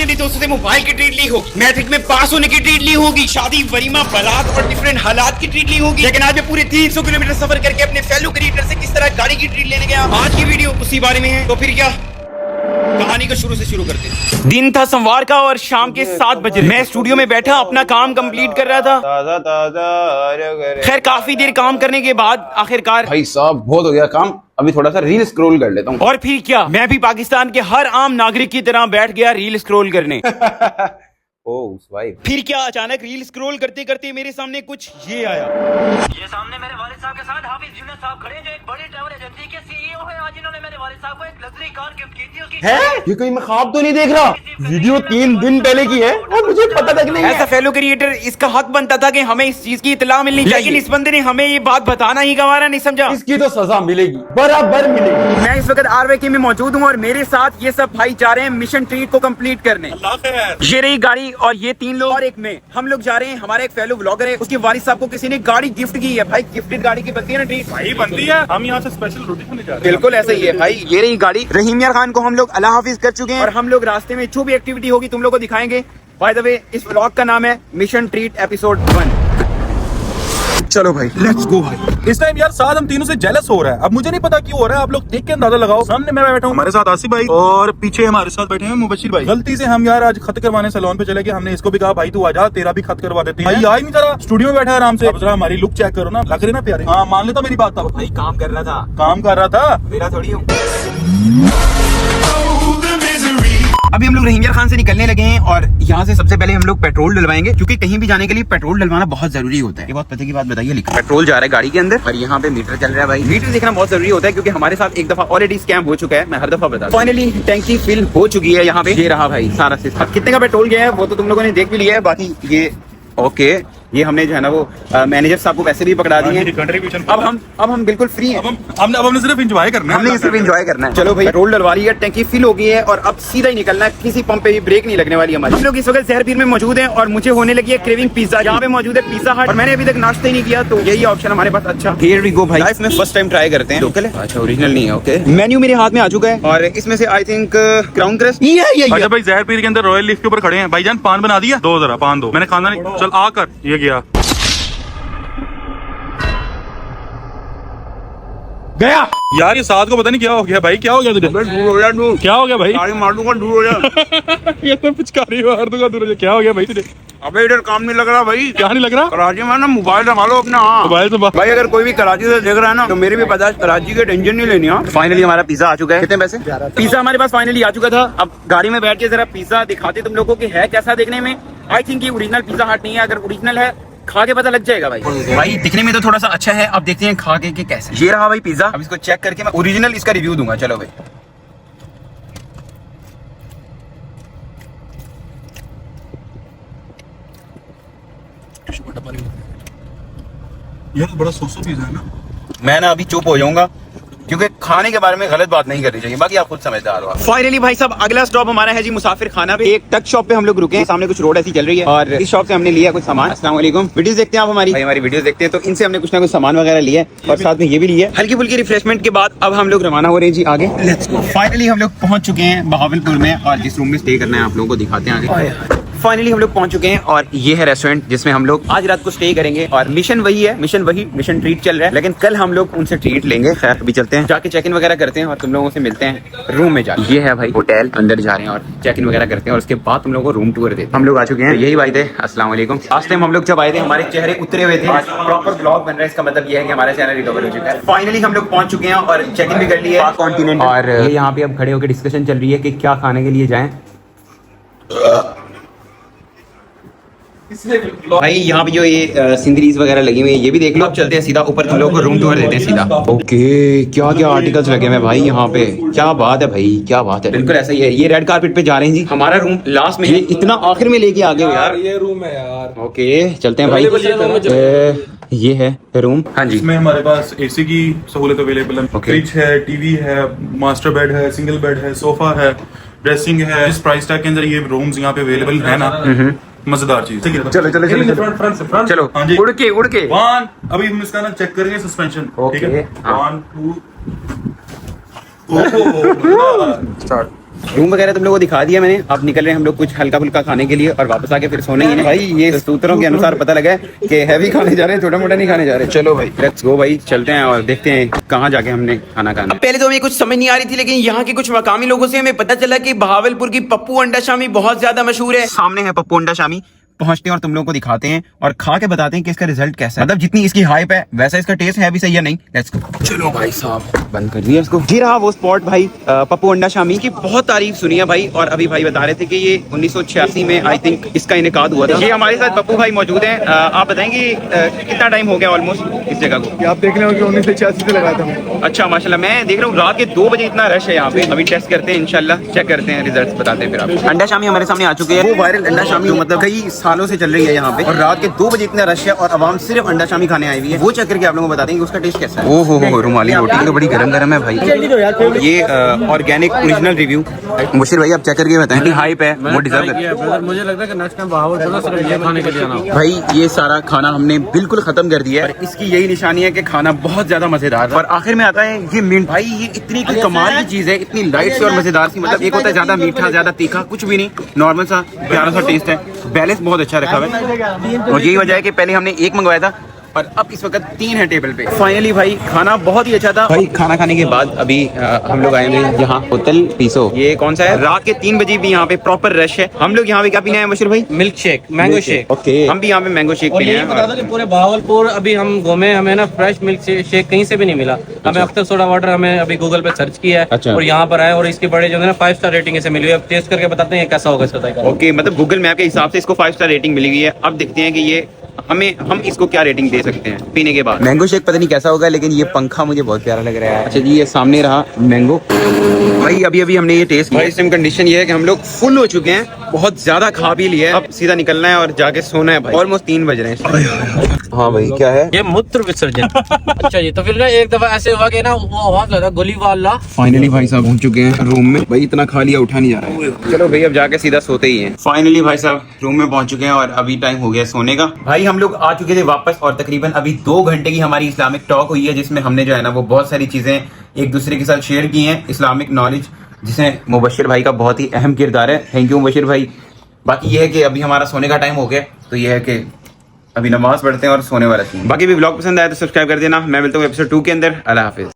अपने दोस्तों से मोबाइल की ट्रीट ली होगी, मैट्रिक में पास होने की ट्रीट ली होगी, शादी वरीमा बारात और डिफरेंट हालात की ट्रीट ली होगी, लेकिन आज मैं पूरे 300 किलोमीटर सफर करके अपने फेलो क्रिएटर से किस तरह गाड़ी की ट्रीट लेने गया। आज की वीडियो उसी बारे में है। तो फिर क्या, कहानी को शुरू से शुरू करते हैं। दिन था सोमवार का और शाम के 7 बजे मैं स्टूडियो में बैठा अपना काम कंप्लीट कर रहा था। खैर काफी देर काम करने के बाद आखिरकार भाई साहब बहुत हो गया काम, अभी थोड़ा सा रील स्क्रॉल कर लेता हूँ। और फिर क्या, मैं भी पाकिस्तान के हर आम नागरिक की तरह बैठ गया रील स्क्रॉल करने। फिर क्या, अचानक रील स्क्रॉल करते करते मेरे सामने कुछ ये आया। ये सामने मेरे वालिद साहब के साथ हाफिज जुनैद साहब खड़े हैं, जो एक बड़ी ट्रैवल एजेंसी के सीईओ हैं। आज इन्होंने मेरे वालिद साहब को एक लग्जरी कार गिफ्ट की थी। उसकी है ये कहीं मैं ख्वाब तो नहीं देख रहा, वीडियो 3 दिन पहले की है और मुझे पता तक नहीं ऐसा है। फेलो क्रिएटर, इसका हक बनता था कि हमें इस चीज की इत्तला मिलनी चाहिए, लेकिन इस बंदे ने हमें ये बात बताना ही गवारा नहीं समझा। इसकी तो सजा मिलेगी, बराबर मिलेगी। मैं इस वक्त आरवेके में मौजूद हूँ और मेरे साथ ये सब भाई जा रहे हैं मिशन ट्रीट को कंप्लीट करने। ये रही गाड़ी और ये 3 लोग और एक में हम लोग जा रहे हैं। हमारा एक फेलो व्लॉगर है, उसके वालिद साहब को किसी ने गाड़ी गिफ्ट की है। भाई गिफ्टेड गाड़ी की बनती है ना ट्रीट, भाई बनती है। हम यहाँ से स्पेशल रोटी खाने जा रहे हैं। बिल्कुल ऐसा ही है भाई। ये रही गाड़ी। रहीम यार खान को हम लोग अल्लाह हाफिज कर चुके हैं और हम लोग रास्ते में जो भी एक्टिविटी होगी तुम लोग को दिखाएंगे। बाय द वे इस व्लॉग का नाम है मिशन ट्रीट एपिसोड 1। चलो भाई लेट्स गो भाई। इस टाइम यार साथ हम तीनों से जेलस हो रहा है। अब मुझे नहीं पता क्यों हो रहा है, आप लोग देख के अंदाजा लगाओ। सामने मैं बैठा हूँ, हमारे साथ आसिफ भाई और पीछे हमारे साथ बैठे हैं मुबशिर भाई। गलती से हम यार आज खत करवाने सैलून पे चले गए। हमने इसको भी कहा भाई तू आजा, तेरा भी खत करवा देते हैं। भाई आ ही नहीं जरा, स्टूडियो में बैठा है आराम से। अब जरा हमारी लुक चेक करो ना, लग रही ना प्यारे। हाँ मान लेता मेरी बात था। भाई काम कर रहा था, काम कर रहा था, मेरा थोड़ी हूँ। अभी हम लोग रहीम यार खान से निकलने लगे हैं और यहाँ से सबसे पहले हम लोग पेट्रोल डलवाएंगे, क्योंकि कहीं भी जाने के लिए पेट्रोल डलवाना बहुत जरूरी होता है। ये बहुत पते की बात बताइए, लिखा पेट्रोल जा रहा है गाड़ी के अंदर और यहाँ पे मीटर चल रहा है। भाई मीटर देखना बहुत जरूरी होता है, क्योंकि हमारे साथ एक दफा ऑलरेडी स्कैम हो चुका है। मैं हर दफा बता, फाइनली टैंकी फिल हो चुकी है यहाँ पे। ये रहा भाई सारा सिस्टम। कितने का पेट्रोल गया है वो तो तुम लोगों ने देख भी लिया है। बाकी ये ओके, ये हमने जो है ना वो मैनेजर साहब को पैसे भी पकड़ा दिए हैं। अब हम बिल्कुल फ्री हैं। अब हमने सिर्फ एंजॉय करना है। हमने सिर्फ एंजॉय करना है। चलो भाई पेट्रोल डलवा रही है, टैंकी फिल हो गई है और अब सीधा ही निकलना है। किसी पंप पे भी ब्रेक नहीं लगने वाली हमारी। हम लोग इस वक्त जहरपीर में मौजूद हैं और मुझे होने लगी है क्रेविंग पिज्जा। यहाँ पे मौजूद है पिज्जा हट और मैंने अभी तक नाश्ता ही नहीं किया, तो यही ऑप्शन हमारे पास। अच्छा हियर वी गो भाई, लाइफ में फर्स्ट टाइम ट्राई करते हैं। लोकल है, अच्छा ओरिजिनल नहीं है। ओके मेन्यू मेरे हाथ में आ चुका है और इसमें से आई थिंक क्राउन क्रस्ट ये अच्छा भाई जहरपीर के अंदर रॉयल लीफ के ऊपर खड़े हैं। भाईजान पान बना दिया, दो जरा पान दो। मैंने खाना नहीं, चल आकर ये गया यार। ये साथ को पता नहीं क्या हो गया भाई, क्या हो गया तुझे? क्या हो गया भाई? मार दूंगा, दूर हो जा। ये तो पिचकारी मार दूंगा, दूर हो जा। क्या हो गया भाई तुझे? अबे इधर काम नहीं लग रहा भाई। क्या नहीं लग रहा? कराची में ना मोबाइल संभालो अपना। हाँ मोबाइल से भाई, अगर कोई भी कराची से देख रहा है ना तो मेरी भी पता है, कराची के टेंशन नहीं लेनी। फाइनली हमारा पिज्जा आ चुका है। कितने पैसे? पिज्जा हमारे पास फाइनली आ चुका था। अब गाड़ी में बैठ के जरा पिज्जा दिखाते तुम लोगों को है कैसा देखने में। आई थिंक ये ओरिजिनल पिज्जा हट नहीं है। अगर ओरिजिनल है खा के पता लग जाएगा भाई। भाई दिखने में तो थोड़ा सा अच्छा है, अब देखते हैं खा के कैसे। ये रहा भाई पिज्जा। अब इसको चेक करके मैं ओरिजिनल इसका रिव्यू दूंगा। चलो भाई ये तो बड़ा सोसो पिज्जा है ना। मैं ना अभी चुप हो जाऊंगा, क्योंकि खाने के बारे में गलत बात नहीं करनी चाहिए। बाकी आप खुद समझदार हो। फाइनली भाई साहब अगला स्टॉप हमारा है जी मुसाफिर खाना पे। एक टच शॉप पे हम लोग रुके हैं, सामने कुछ रोड ऐसी चल रही है और इस शॉप से हमने लिया कुछ सामान। अस्सलाम वालेकुम, वीडियोस देखते हैं आप हमारी? भाई हमारी वीडियोस देखते हैं, तो इनसे हमने कुछ ना कुछ सामान वगैरह लिया है और साथ में ये भी लिया है। हल्की फुल्की रिफ्रेशमेंट के बाद अब हम लोग रवाना हो रहे हैं जी आगे। Let's go. फाइनली हम लोग पहुंच चुके हैं बहावलपुर में और जिस रूम में स्टे करना है आप लोगों को दिखाते हैं आगे। फाइनली हम लोग पहुंच चुके हैं और ये है रेस्टोरेंट जिसमें हम लोग आज रात को स्टे करेंगे। और मिशन वही है, मिशन ट्रीट चल रहा है, लेकिन कल हम लोग उनसे ट्रीट लेंगे। खैर अभी चलते हैं, जाके चेक इन वगैरह करते हैं और तुम लोगों से मिलते हैं रूम में जाके। ये है भाई होटल, अंदर जा रहे हैं और चेक इन वगैरह करते हैं और उसके बाद तुम लोगों को रूम टूर देते हैं। हम लोग आ चुके हैं, यही भाई थे। अस्सलाम वालेकुम। लास्ट टाइम हम लोग जब आए थे हमारे चेहरे उतरे हुए थे, प्रॉपर ब्लॉग बन रहा है। इसका मतलब ये है कि हमारा चैनल रिकवर हो चुका है। फाइनली हम लोग पहुंच चुके हैं और चेक इन भी कर लिया कॉन्टिनेंट। और यहाँ पे अब खड़े होकर डिस्कशन चल रही है कि क्या खाने के लिए जाएं। भाई यहाँ पे जो ये सिंदरीज वगैरह लगी हुई है ये भी देख लो। अब चलते हैं सीधा ऊपर, तुम लोगों को रूम टूर देते हैं सीधा। ओके क्या क्या आर्टिकल्स लगे हुए भाई यहाँ पे, क्या बात है भाई, क्या बात है। बिल्कुल ऐसा ही है। ये रेड कारपेट पे जा रहे हैं जी। हमारा रूम लास्ट में, ये इतना आखिर में लेके आ गए यार। ये रूम है यार। ओके चलते हैं भाई। ये है रूम। हाँ जी, इसमें हमारे पास एसी की सहूलत अवेलेबल है, फ्रिज है, टीवी है, मास्टर बेड है, सिंगल बेड है, सोफा है, ड्रेसिंग है। इस प्राइस टैग के अंदर ये रूम्स यहाँ पे अवेलेबल है ना, मजेदार चीज। चलो चलो चलो फ्रंट चलो हाँ जी, उड़ के वन। अभी हम इसका ना चेक करेंगे सस्पेंशन। ठीक है, 1 2 स्टार्ट। रूम वगैरह तुम लोगों को दिखा दिया मैंने। अब निकल रहे हैं हम लोग कुछ हल्का फुल्का खाने के लिए और वापस आके फिर सोने ही है। भाई ये सूत्रों के अनुसार पता लगा है कि हैवी खाने जा रहे हैं, छोटा मोटा नहीं खाने जा रहे। चलो भाई लेट्स गो भाई, चलते हैं और देखते हैं कहाँ जाके हमने खाना खाना। पहले तो हमें कुछ समझ नहीं आ रही थी, लेकिन यहाँ के कुछ मकामी लोगों से हमें पता चला कि बहावलपुर की पप्पू अंडा शामी बहुत ज्यादा मशहूर है। सामने है पप्पू अंडा शामी, पहुंचते हैं और तुम लोगों को दिखाते हैं और खा के बताते हैं कि इसका रिजल्ट कैसा है। मतलब जितनी इसकी हाइप है वैसा इसका टेस्ट है भी सही या नहीं। Let's go. चलो भाई साहब बंद कर दिया इसको। ये रहा वो स्पॉट भाई, पप्पू अंडा शामी की बहुत तारीफ सुनी है भाई। और अभी भाई बता रहे थे कि ये 1986 में आई थिंक इसका इनेकाद हुआ था। ये हमारे साथ पप्पू भाई मौजूद हैं। आप बताएंगे कितना टाइम हो गया ऑलमोस्ट इस जगह को? आप देख रहे हो कि 1986 से लगाया था। अच्छा माशाल्लाह, मैं देख रहा हूँ रात के 2 बजे इतना रश है यहाँ पे। अभी टेस्ट करते हैं इंशाल्लाह, चेक करते हैं रिजल्ट्स बताते हैं फिर आप। अंडा शामी हमारे सामने आ चुके हैं। वो वायरल अंडा शामी मतलब कई सालों से चल रही है यहाँ पे और रात के 2 बजे इतना रश है और आवाम सिर्फ अंडा शामी खाने आई हुई है। वो चेक करके आप लोगों को बता देंगे उसका टेस्ट कैसा है। ओ हो रुमाली रोटी तो बड़ी गरम गरम है भाई। ये ऑर्गेनिक ओरिजिनल रिव्यू मुशीर भाई आप चेक करके बताएं। हाइप है वो डिजर्व करता है। मुझे लगता है कि नेक्स्ट टाइम बहावलपुर सिर्फ ये खाने के लिए आना। भाई ये सारा खाना हमने बिल्कुल खत्म कर दिया है और इसकी यही निशानी है कि खाना बहुत ज्यादा मजेदार है। और आखिर में आता है ये मिंट। भाई ये इतनी कोई कमाल की चीज है, इतनी लाइट सी और मजेदार सी। मतलब एक होता है ज्यादा मीठा ज्यादा तीखा, कुछ भी नहीं, नॉर्मल सा प्यारा सा टेस्ट है। बैलेंस बहुत अच्छा रखा हुआ है और यही वजह है कि पहले हमने 1 मंगवाया था और अब इस वक्त 3 है टेबल पे। फाइनली भाई खाना बहुत ही अच्छा था भाई। खाना खाने के बाद अभी हम लोग आए हैं यहाँ होटल पीसो। ये कौन सा है? रात के 3 बजे भी यहाँ पे प्रॉपर रश है। हम लोग यहाँ पे क्या पीना है मशहूर भाई? Milk shake, mango shake. Okay हम भी यहाँ पे मैंगो शेक और पीने ये हैं। बता दो कि पूरे बहावलपुर अभी हम घूमे, हमें ना फ्रेश मिल्क शेक कहीं से भी नहीं मिला। हमें अख्तर सोडा वाटर हमें अभी गूगल पे सर्च किया है अच्छा। और यहाँ पर आए और इसके बड़े जो है ना 5 स्टार रेटिंग ऐसे मिली हुई है। अब टेस्ट करके बताते हैं कैसा होगा इसका। ओके मतलब गूगल मैप के हिसाब से इसको 5 स्टार रेटिंग मिली हुई है। अब देखते हैं कि ये हम इसको क्या रेटिंग दे सकते हैं पीने के बाद। मैंगो शेक पता नहीं कैसा होगा, लेकिन ये पंखा मुझे बहुत प्यारा लग रहा है। अच्छा जी ये सामने रहा मैंगो। भाई अभी हमने ये टेस्ट किया। इस टाइम कंडीशन ये है कि हम लोग फुल हो चुके हैं, बहुत ज्यादा खा भी लिया है। अब सीधा निकलना है और जाके सोना है भाई। ऑलमोस्ट 3 बज रहे हैं। हाँ भाई क्या है ये मूत्र विसर्जन। अच्छा जी, तो फिर ना एक दफा ऐसे हुआ कि ना वो आवाज लगा गोली वाला। फाइनली भाई साहब पहुंच चुके हैं रूम में। भाई इतना खा लिया उठा नहीं जा रहा है। चलो भाई अब जाके सीधा सोते ही हैं। फाइनली भाई साहब रूम में पहुंच चुके हैं और अभी टाइम हो गया सोने का। भाई हम लोग आ चुके थे वापस और तकरीबन अभी 2 घंटे की हमारी इस्लामिक टॉक हुई है, जिसमें हमने जो है ना वो बहुत सारी चीजें एक दूसरे के साथ शेयर की हैं, इस्लामिक नॉलेज, जिसमें मुबशिर भाई का बहुत ही अहम किरदार है। थैंक यू मुबशिर भाई। बाकी ये है कि अभी हमारा सोने का टाइम हो गया, तो ये है कि अभी नमाज पढ़ते हैं और सोने वाला सीन। बाकी भी व्लॉग पसंद आया तो सब्सक्राइब कर देना। मैं मिलता हूँ एपिसोड 2 के अंदर। अल्लाह हाफिज।